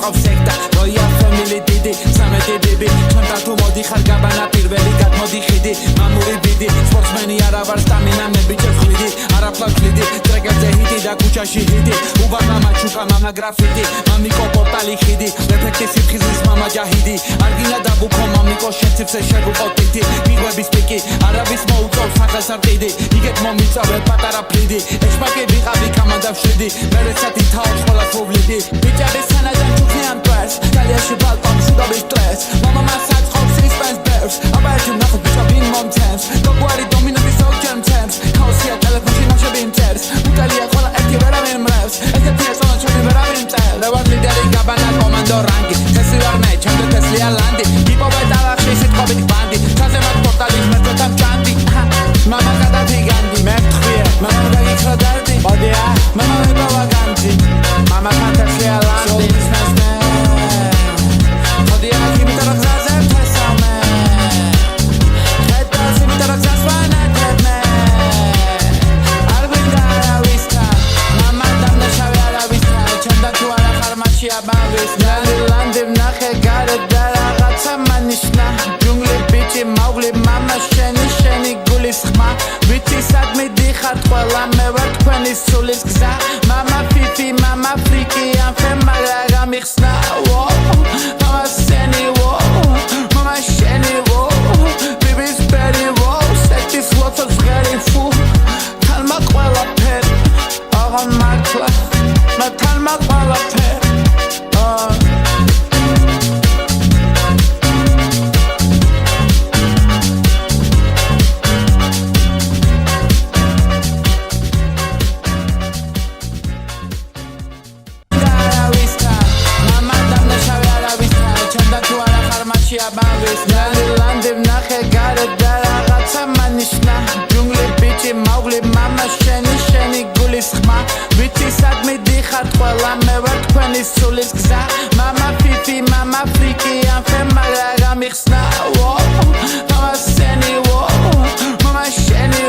მყავს სექტა როია ფემილი დიდი სამეთი დიბი ჩვენთან თუ მოდიხარ გაბანა პირველი გადმოდი ხიდი მამური ბიდი სპორტსმენი არა ვარ სტამინა მე ბიჭებს ხვიდი არაფლავ ხლიდი ტრეკებზე ჰიტი და ქუჩაში ჰიტი უბანა მაჩუკა მამა გრაფიტი მამიკო პორტალი ხიდი ეფექტი სიფხიზის მამა ჯაჰიდი არგინა დაბუქო მამიკო შეციფსე შეგუყო ტიტი მიღვების პიკი არავის მოუწევს სახელს არ ყიდი იგეთ მომიწავე პატარა ფლიდი ეშმაკი ვიყავი კამანდა ვშვიდი მერეცათი თავს ხოლა თუვლიდი ბიჭების სანადან ჩუქნიან ტვერს გალიაში ბალკონ შუდობის სტრეს მამა მასაც ყოფს ისპენს ბერს აბა ერთი ნახოთ ბიჭა ვინ მომცემს გოგვარი დომინანტის ოქჯერ მცემს ქაოსია ტელეფონში ნახშები მწერს უტალია ხოლა ერთი ვერავინ მრევს ესეთია სონა ჩვენი ვერავინ მწერ რა ვარ ლიდერი გაბანა კომანდო რანგი თესლი ვარ მე ჩემზე თესლია ლანდი იპოვე ტალახში სიტყვებით ბანდი ჩაზე მათ პორტალი ღმერთთან ჭანდი მამა გადაფიგანდი მე ვთხვიე მამა გაგიქრა დარდი მოდია მამა მეპოვა განძი მამა თესლია ლანდი მოდია იმიტარ გზაზე თესამე ხეთა სიმიტარ გზას ვანაკებმე არ გვინდა არავისთა მამა დამნაშავე არავისთა ჩემდა თუ არა ხარ მათში აბავის ლანდი ვნახე გარეთ და რაღაცა მანიშნა ჯუნგლი ბიჭი მაღლი მამა შენი გულის ხმა ვიცი სად მიდიხარ ყველა მე ვარ თქვენი სულის გზა მამა ფიფი მამა ფრიკი ამ ფემარა გამიხსნა მამა სენი მამა შენი ბიბის ბერი სეთის ლოცოს ღერი ფუ თალმა ყველაფერი აღარ მართლა მე თალმა ყველაფერი აბავის ლანდი ვნახე გარეთ და რაღაცა მანიშნა ჯუნგლი ბიჭი მაღლი მამა შენი გულის ხმა ვიცი სად მიდიხარ ყველა მე ვარ თქვენი სულის გზა მამა ფიფი მამა ფრიკი ამ ფემარა გამიხსნა მამა სენი მამა შენი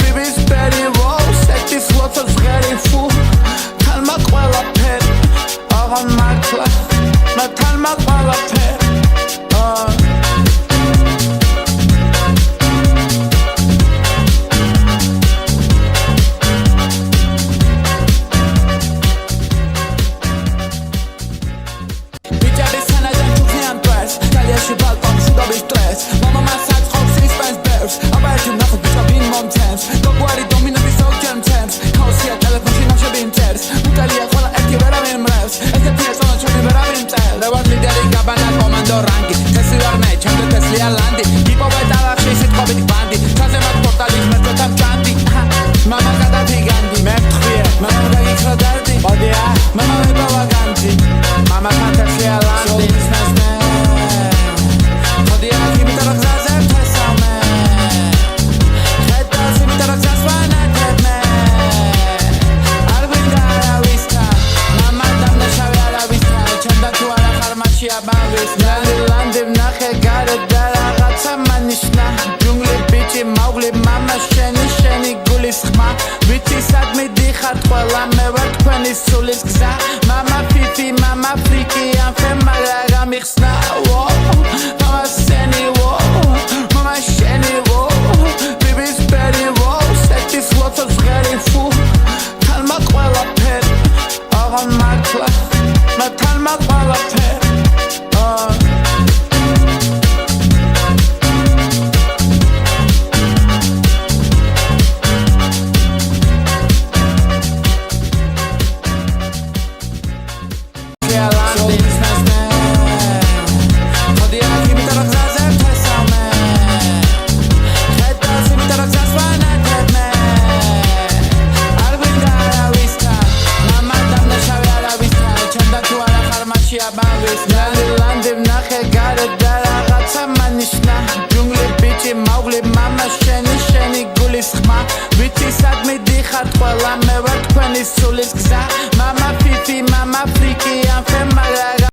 ბიბის ბერი სეთის ლოცოს ღერი ფუ თალმა ყველაფერი აღარ მართლა მე თალმა ყველაფერი ბიჭების სანადან ჩუქნიან ტვერს გალიაში ბალკონ შუდობის სტრეს მამა მასაც ყოფს ისპენს ბერს აბა ერთი ნახოთ ბიჭა ვინ მომცემს გოგვარი დომინანტის ოქჯერ მცემს ქაოსია ტელეფონში ნახშები მწერს უტალია ხოლა ერთი ვერავინ მრევს ესეთია სონა ჩვენი ვერავინ მწერ რა ვარ ლიდერი გაბანა კომანდო რანგი თესლი ვარ მე ჩემზე თესლია ლანდი იპოვე ტალახში სიტყვებით ბანდი ჩაზე მათ პორტალი ღმერთთან ჭანდი მამა გადაფიგანდი მე ვთხვიე მამა გაგიქრა დარდი მოდია მამა მეპოვა განძი მამა თესლია ლანდი მოდია იმიტარ გზაზე თესამე ხეთა სიმიტარ გზას ვანაკებმე არ გვინდა არავისთა მამა დამნაშავე არავისთა ჩემდა თუ არა ხარ მათში აბავის ლანდი ვნახე გარეთ და რაღაცა მანიშნა ჯუნგლი ბიჭი მაღლი მამა შენი გულის ხმა ვიცი სად მიდიხარ ყველა მე ვარ თქვენი სულის გზა მამა ფიფი მამა ფრიკი ამ ფემარა გამიხსნა მამა სენი მამა შენი ბიბის ბერი სეთის ლოცოს ღერი ფუ თალმა ყველაფერი აღარ მართლა მე თალმა ყველაფერი აბავის ლანდი ვნახე გარეთ და რაღაცა მანიშნა ჯუნგლი ბიჭი მაღლი მამა შენი გულის ხმა ვიცი სად მიდიხარ ყველა მე ვარ თქვენი სულის გზა მამა ფიფი მამა ფრიკი ამ ფემარა